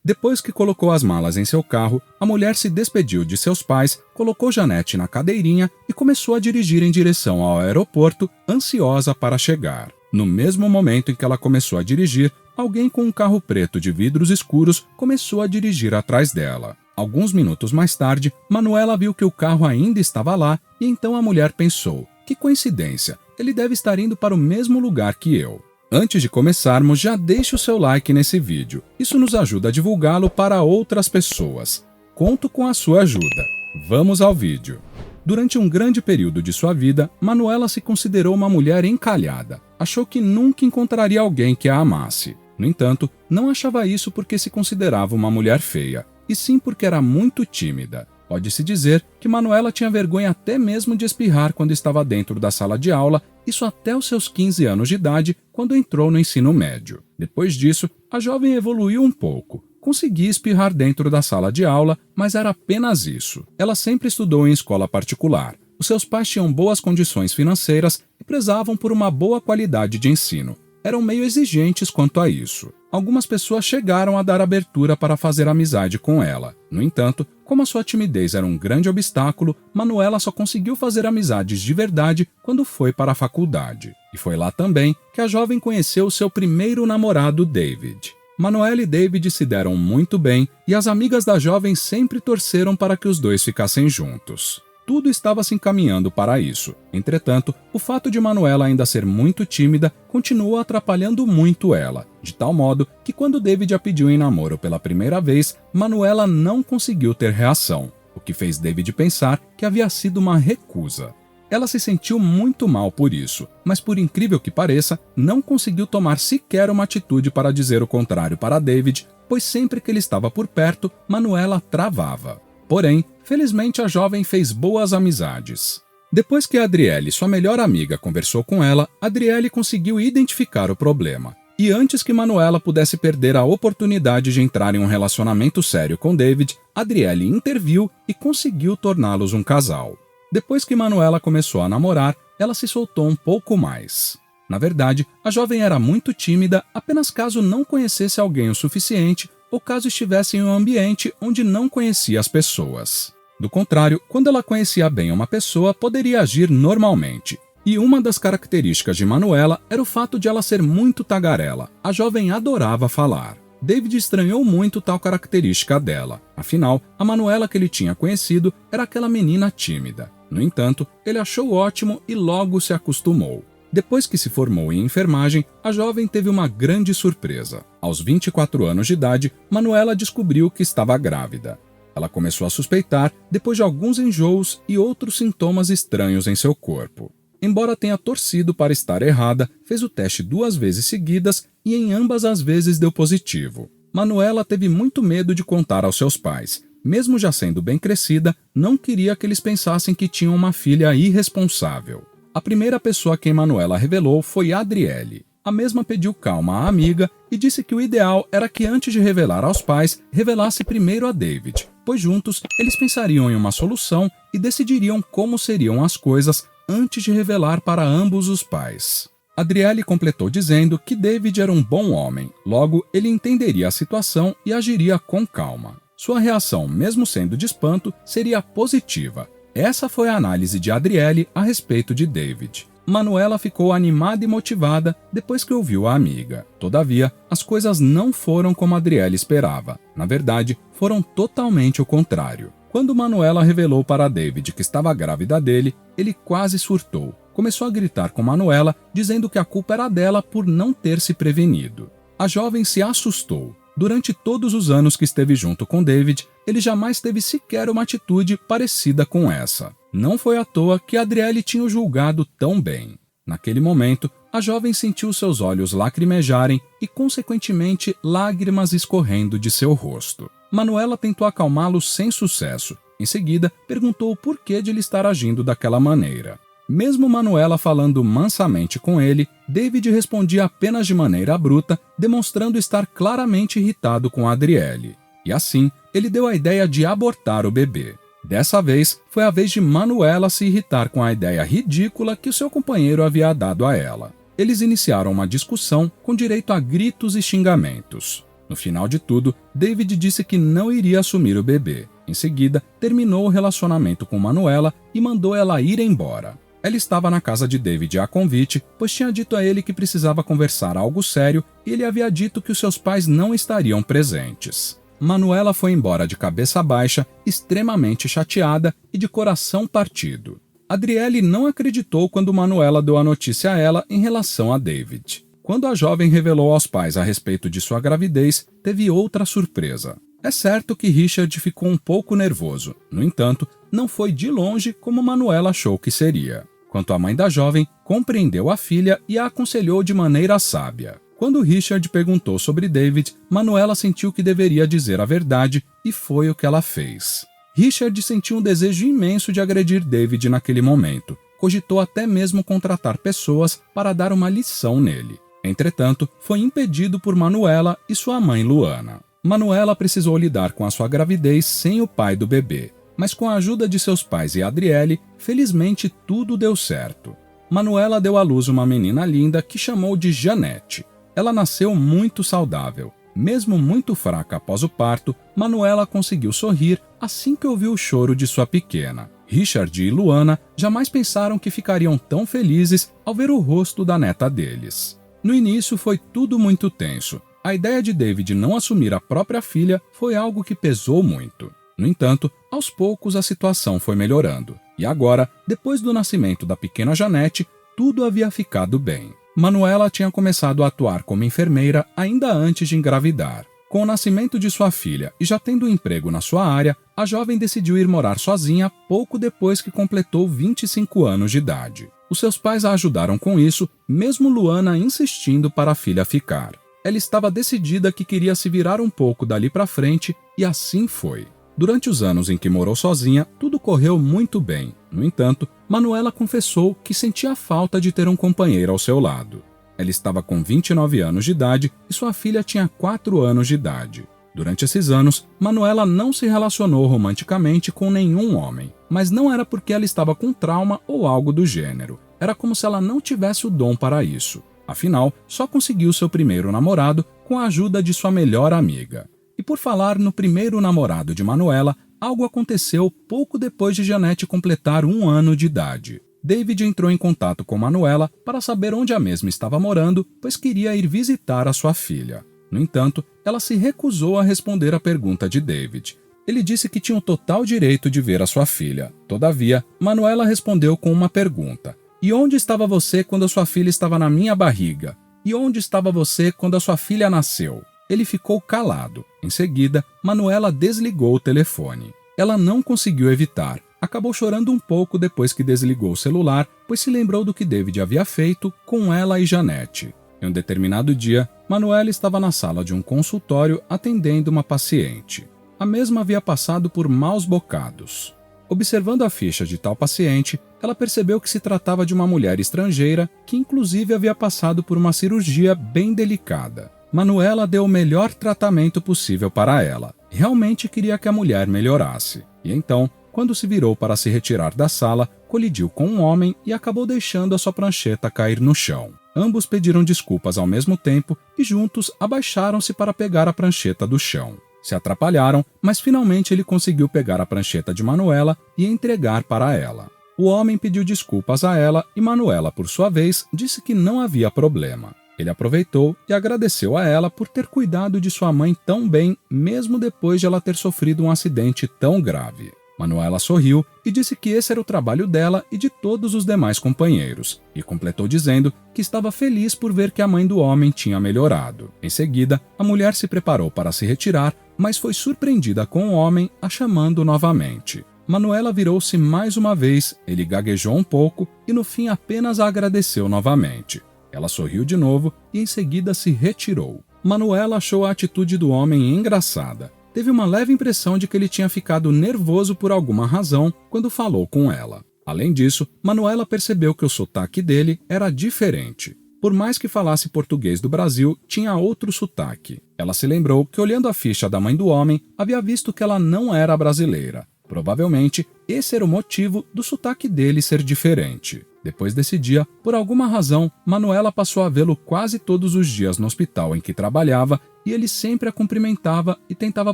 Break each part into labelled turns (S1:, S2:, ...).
S1: Depois que colocou as malas em seu carro, a mulher se despediu de seus pais, colocou Janete na cadeirinha e começou a dirigir em direção ao aeroporto, ansiosa para chegar. No mesmo momento em que ela começou a dirigir, alguém com um carro preto de vidros escuros começou a dirigir atrás dela. Alguns minutos mais tarde, Manuela viu que o carro ainda estava lá e então a mulher pensou: que coincidência, ele deve estar indo para o mesmo lugar que eu. Antes de começarmos, já deixe o seu like nesse vídeo. Isso nos ajuda a divulgá-lo para outras pessoas. Conto com a sua ajuda. Vamos ao vídeo. Durante um grande período de sua vida, Manuela se considerou uma mulher encalhada. Achou que nunca encontraria alguém que a amasse. No entanto, não achava isso porque se considerava uma mulher feia, e sim porque era muito tímida. Pode-se dizer que Manuela tinha vergonha até mesmo de espirrar quando estava dentro da sala de aula, isso até os seus 15 anos de idade, quando entrou no ensino médio. Depois disso, a jovem evoluiu um pouco. Conseguia espirrar dentro da sala de aula, mas era apenas isso. Ela sempre estudou em escola particular. Os seus pais tinham boas condições financeiras e prezavam por uma boa qualidade de ensino. Eram meio exigentes quanto a isso. Algumas pessoas chegaram a dar abertura para fazer amizade com ela. No entanto, como a sua timidez era um grande obstáculo, Manuela só conseguiu fazer amizades de verdade quando foi para a faculdade. E foi lá também que a jovem conheceu seu primeiro namorado, David. Manuela e David se deram muito bem e as amigas da jovem sempre torceram para que os dois ficassem juntos. Tudo estava se encaminhando para isso. Entretanto, o fato de Manuela ainda ser muito tímida continuou atrapalhando muito ela, de tal modo que quando David a pediu em namoro pela primeira vez, Manuela não conseguiu ter reação, o que fez David pensar que havia sido uma recusa. Ela se sentiu muito mal por isso, mas por incrível que pareça, não conseguiu tomar sequer uma atitude para dizer o contrário para David, pois sempre que ele estava por perto, Manuela travava. Porém, felizmente a jovem fez boas amizades. Depois que Adriele, sua melhor amiga, conversou com ela, Adriele conseguiu identificar o problema. E antes que Manuela pudesse perder a oportunidade de entrar em um relacionamento sério com David, Adriele interviu e conseguiu torná-los um casal. Depois que Manuela começou a namorar, ela se soltou um pouco mais. Na verdade, a jovem era muito tímida apenas caso não conhecesse alguém o suficiente ou caso estivesse em um ambiente onde não conhecia as pessoas. Do contrário, quando ela conhecia bem uma pessoa, poderia agir normalmente. E uma das características de Manuela era o fato de ela ser muito tagarela. A jovem adorava falar. David estranhou muito tal característica dela. Afinal, a Manuela que ele tinha conhecido era aquela menina tímida. No entanto, ele achou ótimo e logo se acostumou. Depois que se formou em enfermagem, a jovem teve uma grande surpresa. Aos 24 anos de idade, Manuela descobriu que estava grávida. Ela começou a suspeitar depois de alguns enjoos e outros sintomas estranhos em seu corpo. Embora tenha torcido para estar errada, fez o teste 2 vezes seguidas e em ambas as vezes deu positivo. Manuela teve muito medo de contar aos seus pais. Mesmo já sendo bem crescida, não queria que eles pensassem que tinham uma filha irresponsável. A primeira pessoa a quem Manuela revelou foi Adriele. A mesma pediu calma à amiga e disse que o ideal era que antes de revelar aos pais, revelasse primeiro a David, pois juntos eles pensariam em uma solução e decidiriam como seriam as coisas antes de revelar para ambos os pais. Adriele completou dizendo que David era um bom homem, logo ele entenderia a situação e agiria com calma. Sua reação, mesmo sendo de espanto, seria positiva. Essa foi a análise de Adriele a respeito de David. Manuela ficou animada e motivada depois que ouviu a amiga. Todavia, as coisas não foram como Adriele esperava. Na verdade, foram totalmente o contrário. Quando Manuela revelou para David que estava grávida dele, ele quase surtou. Começou a gritar com Manuela, dizendo que a culpa era dela por não ter se prevenido. A jovem se assustou. Durante todos os anos que esteve junto com David, ele jamais teve sequer uma atitude parecida com essa. Não foi à toa que Adriele tinha o julgado tão bem. Naquele momento, a jovem sentiu seus olhos lacrimejarem e, consequentemente, lágrimas escorrendo de seu rosto. Manuela tentou acalmá-lo sem sucesso. Em seguida, perguntou o porquê de ele estar agindo daquela maneira. Mesmo Manuela falando mansamente com ele, David respondia apenas de maneira bruta, demonstrando estar claramente irritado com Adriele. E assim, ele deu a ideia de abortar o bebê. Dessa vez, foi a vez de Manuela se irritar com a ideia ridícula que o seu companheiro havia dado a ela. Eles iniciaram uma discussão com direito a gritos e xingamentos. No final de tudo, David disse que não iria assumir o bebê. Em seguida, terminou o relacionamento com Manuela e mandou ela ir embora. Ela estava na casa de David a convite, pois tinha dito a ele que precisava conversar algo sério e ele havia dito que os seus pais não estariam presentes. Manuela foi embora de cabeça baixa, extremamente chateada e de coração partido. Adriele não acreditou quando Manuela deu a notícia a ela em relação a David. Quando a jovem revelou aos pais a respeito de sua gravidez, teve outra surpresa. É certo que Richard ficou um pouco nervoso. No entanto, não foi de longe como Manuela achou que seria. Quanto à mãe da jovem, compreendeu a filha e a aconselhou de maneira sábia. Quando Richard perguntou sobre David, Manuela sentiu que deveria dizer a verdade e foi o que ela fez. Richard sentiu um desejo imenso de agredir David naquele momento. Cogitou até mesmo contratar pessoas para dar uma lição nele. Entretanto, foi impedido por Manuela e sua mãe Luana. Manuela precisou lidar com a sua gravidez sem o pai do bebê, mas com a ajuda de seus pais e Adriele, felizmente tudo deu certo. Manuela deu à luz uma menina linda que chamou de Janete. Ela nasceu muito saudável. Mesmo muito fraca após o parto, Manuela conseguiu sorrir assim que ouviu o choro de sua pequena. Richard e Luana jamais pensaram que ficariam tão felizes ao ver o rosto da neta deles. No início foi tudo muito tenso. A ideia de David não assumir a própria filha foi algo que pesou muito. No entanto, aos poucos a situação foi melhorando. E agora, depois do nascimento da pequena Janete, tudo havia ficado bem. Manuela tinha começado a atuar como enfermeira ainda antes de engravidar. Com o nascimento de sua filha e já tendo um emprego na sua área, a jovem decidiu ir morar sozinha pouco depois que completou 25 anos de idade. Os seus pais a ajudaram com isso, mesmo Luana insistindo para a filha ficar. Ela estava decidida que queria se virar um pouco dali para frente e assim foi. Durante os anos em que morou sozinha, tudo correu muito bem. No entanto, Manuela confessou que sentia falta de ter um companheiro ao seu lado. Ela estava com 29 anos de idade e sua filha tinha 4 anos de idade. Durante esses anos, Manuela não se relacionou romanticamente com nenhum homem, mas não era porque ela estava com trauma ou algo do gênero. Era como se ela não tivesse o dom para isso. Afinal, só conseguiu seu primeiro namorado com a ajuda de sua melhor amiga. E por falar no primeiro namorado de Manuela, algo aconteceu pouco depois de Janete completar 1 ano de idade. David entrou em contato com Manuela para saber onde a mesma estava morando, pois queria ir visitar a sua filha. No entanto, ela se recusou a responder à pergunta de David. Ele disse que tinha o total direito de ver a sua filha. Todavia, Manuela respondeu com uma pergunta. E onde estava você quando a sua filha estava na minha barriga? E onde estava você quando a sua filha nasceu? Ele ficou calado. Em seguida, Manuela desligou o telefone. Ela não conseguiu evitar. Acabou chorando um pouco depois que desligou o celular, pois se lembrou do que David havia feito com ela e Janete. Em um determinado dia, Manuela estava na sala de um consultório atendendo uma paciente. A mesma havia passado por maus bocados. Observando a ficha de tal paciente, ela percebeu que se tratava de uma mulher estrangeira que inclusive havia passado por uma cirurgia bem delicada. Manuela deu o melhor tratamento possível para ela. Realmente queria que a mulher melhorasse. E então, quando se virou para se retirar da sala, colidiu com um homem e acabou deixando a sua prancheta cair no chão. Ambos pediram desculpas ao mesmo tempo e juntos abaixaram-se para pegar a prancheta do chão. Se atrapalharam, mas finalmente ele conseguiu pegar a prancheta de Manuela e entregar para ela. O homem pediu desculpas a ela e Manuela, por sua vez, disse que não havia problema. Ele aproveitou e agradeceu a ela por ter cuidado de sua mãe tão bem, mesmo depois de ela ter sofrido um acidente tão grave. Manuela sorriu e disse que esse era o trabalho dela e de todos os demais companheiros, e completou dizendo que estava feliz por ver que a mãe do homem tinha melhorado. Em seguida, a mulher se preparou para se retirar, mas foi surpreendida com o homem a chamando novamente. Manuela virou-se mais uma vez, ele gaguejou um pouco e no fim apenas a agradeceu novamente. Ela sorriu de novo e em seguida se retirou. Manuela achou a atitude do homem engraçada. Teve uma leve impressão de que ele tinha ficado nervoso por alguma razão quando falou com ela. Além disso, Manuela percebeu que o sotaque dele era diferente. Por mais que falasse português do Brasil, tinha outro sotaque. Ela se lembrou que, olhando a ficha da mãe do homem, havia visto que ela não era brasileira. Provavelmente, esse era o motivo do sotaque dele ser diferente. Depois desse dia, por alguma razão, Manuela passou a vê-lo quase todos os dias no hospital em que trabalhava e ele sempre a cumprimentava e tentava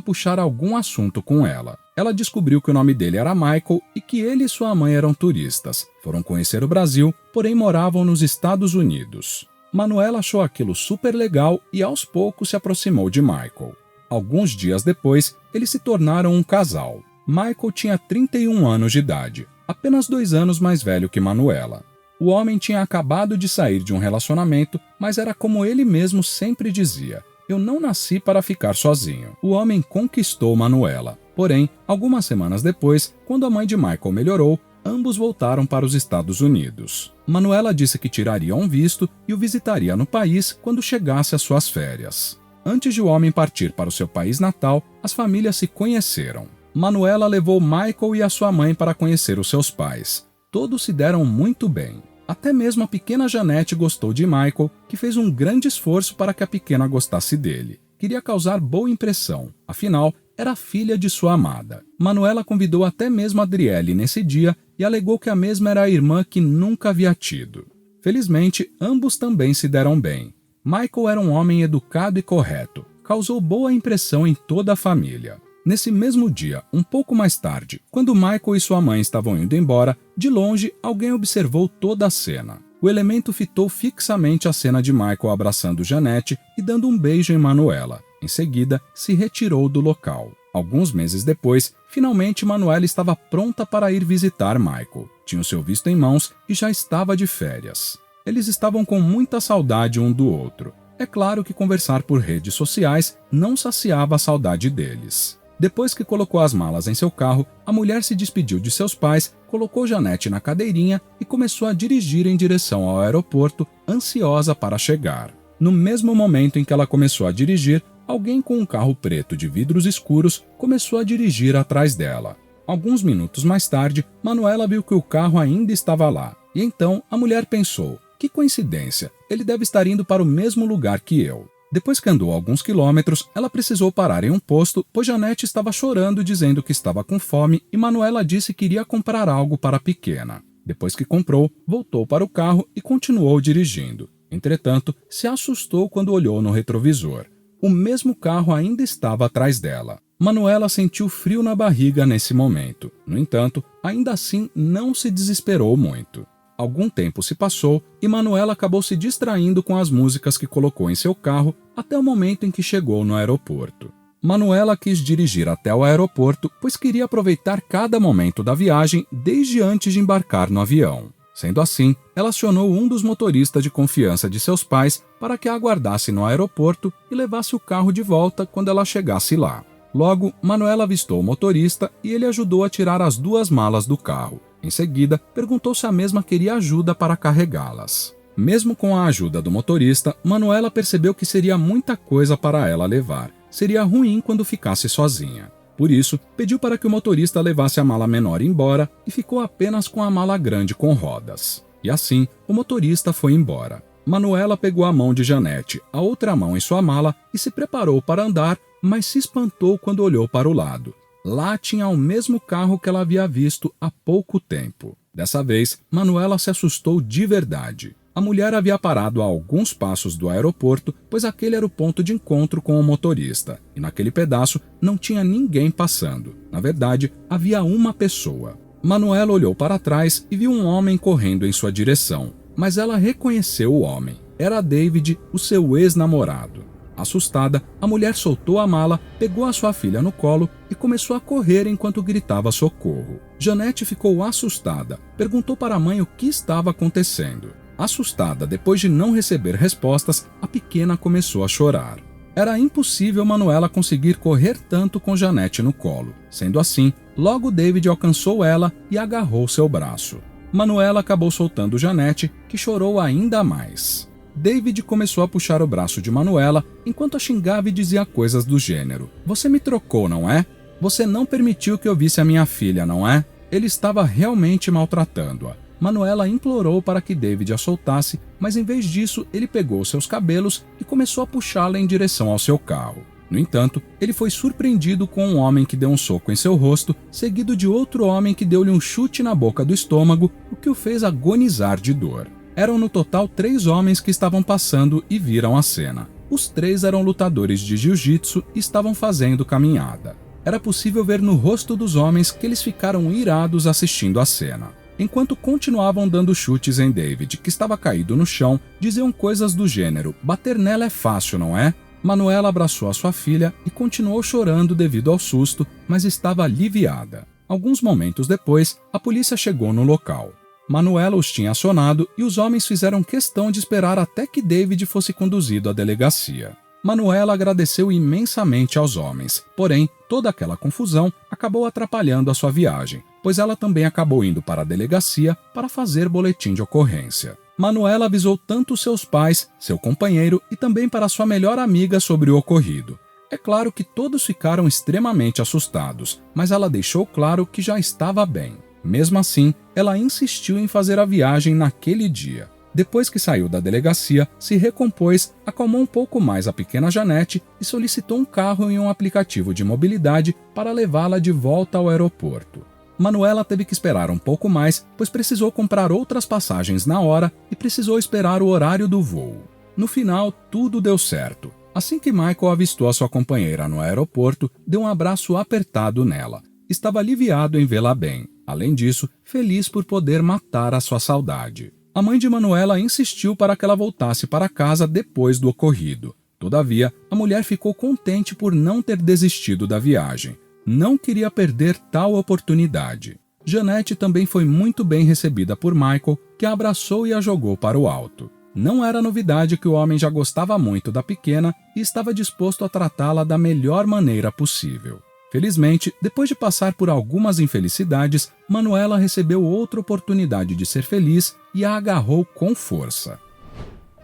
S1: puxar algum assunto com ela. Ela descobriu que o nome dele era Michael e que ele e sua mãe eram turistas. Foram conhecer o Brasil, porém moravam nos Estados Unidos. Manuela achou aquilo super legal e aos poucos se aproximou de Michael. Alguns dias depois, eles se tornaram um casal. Michael tinha 31 anos de idade, apenas 2 anos mais velho que Manuela. O homem tinha acabado de sair de um relacionamento, mas era como ele mesmo sempre dizia: "Eu não nasci para ficar sozinho." O homem conquistou Manuela. Porém, algumas semanas depois, quando a mãe de Michael melhorou, ambos voltaram para os Estados Unidos. Manuela disse que tiraria um visto e o visitaria no país quando chegasse às suas férias. Antes de o homem partir para o seu país natal, as famílias se conheceram. Manuela levou Michael e a sua mãe para conhecer os seus pais. Todos se deram muito bem. Até mesmo a pequena Janete gostou de Michael, que fez um grande esforço para que a pequena gostasse dele. Queria causar boa impressão, afinal, era filha de sua amada. Manuela convidou até mesmo Adriele nesse dia e alegou que a mesma era a irmã que nunca havia tido. Felizmente, ambos também se deram bem. Michael era um homem educado e correto, causou boa impressão em toda a família. Nesse mesmo dia, um pouco mais tarde, quando Michael e sua mãe estavam indo embora, de longe alguém observou toda a cena. O elemento fitou fixamente a cena de Michael abraçando Janete e dando um beijo em Manuela. Em seguida, se retirou do local. Alguns meses depois, finalmente Manuela estava pronta para ir visitar Michael. Tinha o seu visto em mãos e já estava de férias. Eles estavam com muita saudade um do outro. É claro que conversar por redes sociais não saciava a saudade deles. Depois que colocou as malas em seu carro, a mulher se despediu de seus pais, colocou Janete na cadeirinha e começou a dirigir em direção ao aeroporto, ansiosa para chegar. No mesmo momento em que ela começou a dirigir, alguém com um carro preto de vidros escuros começou a dirigir atrás dela. Alguns minutos mais tarde, Manuela viu que o carro ainda estava lá. E então a mulher pensou: que coincidência, ele deve estar indo para o mesmo lugar que eu. Depois que andou alguns quilômetros, ela precisou parar em um posto, pois Janete estava chorando dizendo que estava com fome e Manuela disse que iria comprar algo para a pequena. Depois que comprou, voltou para o carro e continuou dirigindo. Entretanto, se assustou quando olhou no retrovisor. O mesmo carro ainda estava atrás dela. Manuela sentiu frio na barriga nesse momento. No entanto, ainda assim não se desesperou muito. Algum tempo se passou e Manuela acabou se distraindo com as músicas que colocou em seu carro até o momento em que chegou no aeroporto. Manuela quis dirigir até o aeroporto, pois queria aproveitar cada momento da viagem desde antes de embarcar no avião. Sendo assim, ela acionou um dos motoristas de confiança de seus pais para que a aguardasse no aeroporto e levasse o carro de volta quando ela chegasse lá. Logo, Manuela avistou o motorista e ele ajudou a tirar as 2 malas do carro. Em seguida, perguntou se a mesma queria ajuda para carregá-las. Mesmo com a ajuda do motorista, Manuela percebeu que seria muita coisa para ela levar. Seria ruim quando ficasse sozinha. Por isso, pediu para que o motorista levasse a mala menor embora e ficou apenas com a mala grande com rodas. E assim, o motorista foi embora. Manuela pegou a mão de Janete, a outra mão em sua mala e se preparou para andar, mas se espantou quando olhou para o lado. Lá tinha o mesmo carro que ela havia visto há pouco tempo. Dessa vez, Manuela se assustou de verdade. A mulher havia parado a alguns passos do aeroporto, pois aquele era o ponto de encontro com o motorista, e naquele pedaço não tinha ninguém passando. Na verdade, havia uma pessoa. Manuela olhou para trás e viu um homem correndo em sua direção, mas ela reconheceu o homem. Era David, o seu ex-namorado. Assustada, a mulher soltou a mala, pegou a sua filha no colo e começou a correr enquanto gritava socorro. Janete ficou assustada, perguntou para a mãe o que estava acontecendo. Assustada, depois de não receber respostas, a pequena começou a chorar. Era impossível Manuela conseguir correr tanto com Janete no colo. Sendo assim, logo David alcançou ela e agarrou seu braço. Manuela acabou soltando Janete, que chorou ainda mais. David começou a puxar o braço de Manuela enquanto a xingava e dizia coisas do gênero: "Você me trocou, não é? Você não permitiu que eu visse a minha filha, não é?" Ele estava realmente maltratando-a. Manuela implorou para que David a soltasse, mas em vez disso, ele pegou seus cabelos e começou a puxá-la em direção ao seu carro. No entanto, ele foi surpreendido com um homem que deu um soco em seu rosto, seguido de outro homem que deu-lhe um chute na boca do estômago, o que o fez agonizar de dor. Eram no total 3 homens que estavam passando e viram a cena. Os três eram lutadores de jiu-jitsu e estavam fazendo caminhada. Era possível ver no rosto dos homens que eles ficaram irados assistindo a cena. Enquanto continuavam dando chutes em David, que estava caído no chão, diziam coisas do gênero: bater nela é fácil, não é? Manuela abraçou a sua filha e continuou chorando devido ao susto, mas estava aliviada. Alguns momentos depois, a polícia chegou no local. Manuela os tinha acionado e os homens fizeram questão de esperar até que David fosse conduzido à delegacia. Manuela agradeceu imensamente aos homens, porém, toda aquela confusão acabou atrapalhando a sua viagem, pois ela também acabou indo para a delegacia para fazer boletim de ocorrência. Manuela avisou tanto seus pais, seu companheiro e também para sua melhor amiga sobre o ocorrido. É claro que todos ficaram extremamente assustados, mas ela deixou claro que já estava bem. Mesmo assim, ela insistiu em fazer a viagem naquele dia. Depois que saiu da delegacia, se recompôs, acalmou um pouco mais a pequena Janete e solicitou um carro em um aplicativo de mobilidade para levá-la de volta ao aeroporto. Manuela teve que esperar um pouco mais, pois precisou comprar outras passagens na hora e precisou esperar o horário do voo. No final, tudo deu certo. Assim que Michael avistou a sua companheira no aeroporto, deu um abraço apertado nela. Estava aliviado em vê-la bem. Além disso, feliz por poder matar a sua saudade. A mãe de Manuela insistiu para que ela voltasse para casa depois do ocorrido. Todavia, a mulher ficou contente por não ter desistido da viagem. Não queria perder tal oportunidade. Janete também foi muito bem recebida por Michael, que a abraçou e a jogou para o alto. Não era novidade que o homem já gostava muito da pequena e estava disposto a tratá-la da melhor maneira possível. Felizmente, depois de passar por algumas infelicidades, Manuela recebeu outra oportunidade de ser feliz e a agarrou com força.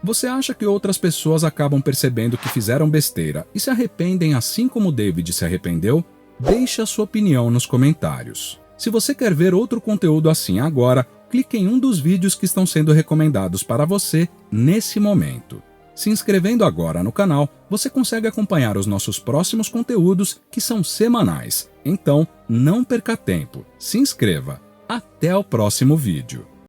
S1: Você acha que outras pessoas acabam percebendo que fizeram besteira e se arrependem assim como David se arrependeu? Deixe a sua opinião nos comentários. Se você quer ver outro conteúdo assim agora, clique em um dos vídeos que estão sendo recomendados para você nesse momento. Se inscrevendo agora no canal, você consegue acompanhar os nossos próximos conteúdos, que são semanais. Então, não perca tempo. Se inscreva. Até o próximo vídeo.